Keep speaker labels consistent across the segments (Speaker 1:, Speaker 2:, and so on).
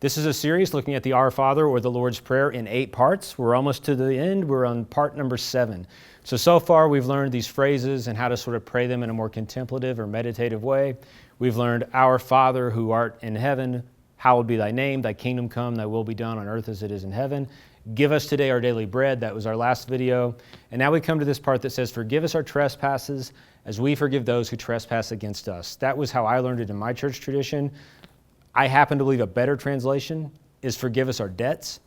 Speaker 1: This is a series looking at the Our Father or the Lord's Prayer in 8 parts. We're almost to the end. We're on part number 7. So far we've learned these phrases and how to sort of pray them in a more contemplative or meditative way. We've learned, Our Father who art in heaven, hallowed be thy name, thy kingdom come, thy will be done on earth as it is in heaven. Give us today our daily bread. That was our last video. And now we come to this part that says, forgive us our trespasses as we forgive those who trespass against us. That was how I learned it in my church tradition. I happen to believe a better translation is forgive us our debts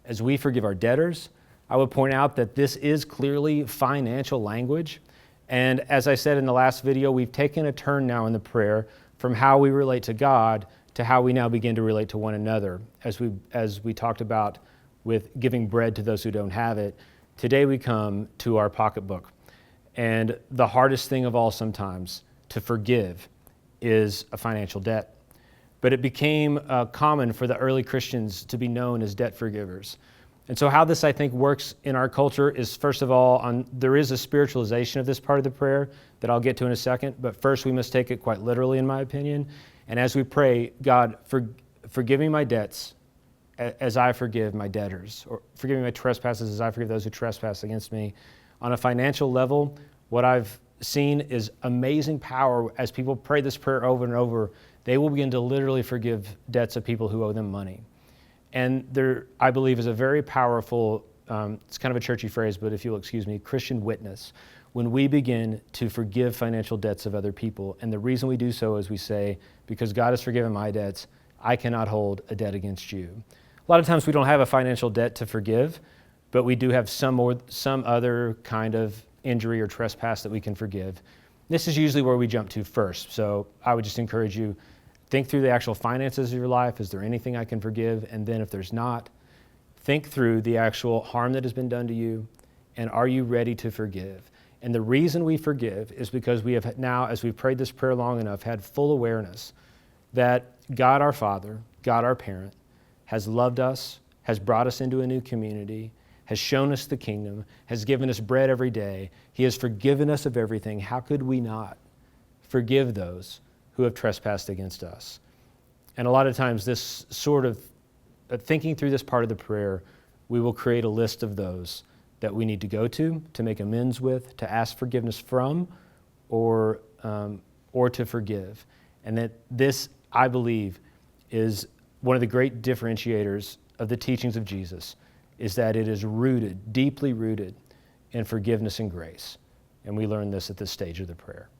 Speaker 1: as we forgive our debtors. I would point out that this is clearly financial language. And as I said in the last video, we've taken a turn now in the prayer from how we relate to God to how we now begin to relate to one another. As we talked about with giving bread to those who don't have it, today we come to our pocketbook. And the hardest thing of all sometimes to forgive is a financial debt. But it became common for the early Christians to be known as debt forgivers. And so how this, I think, works in our culture is, first of all, there is a spiritualization of this part of the prayer that I'll get to in a second, but first we must take it quite literally, in my opinion. And as we pray, God, forgive me my debts as I forgive my debtors, or forgive me my trespasses as I forgive those who trespass against me. On a financial level, what I've seen is amazing power. As people pray this prayer over and over, they will begin to literally forgive debts of people who owe them money. And there, I believe, is a very powerful, it's kind of a churchy phrase, but if you'll excuse me, Christian witness, when we begin to forgive financial debts of other people. And the reason we do so is we say, because God has forgiven my debts, I cannot hold a debt against you. A lot of times we don't have a financial debt to forgive, but we do have some other kind of injury or trespass that we can forgive. This is usually where we jump to first. So I would just encourage you, think through the actual finances of your life. Is there anything I can forgive? And then if there's not, think through the actual harm that has been done to you, and are you ready to forgive? And the reason we forgive is because we have now, as we've prayed this prayer long enough, had full awareness that God our Father, God our parent, has loved us, has brought us into a new community, has shown us the kingdom, has given us bread every day. He has forgiven us of everything. How could we not forgive those who have trespassed against us? And a lot of times this sort of, thinking through this part of the prayer, we will create a list of those that we need to go to make amends with, to ask forgiveness from, or to forgive. And that this, I believe, is one of the great differentiators of the teachings of Jesus, is that it is rooted, deeply rooted in forgiveness and grace. And we learn this at this stage of the prayer.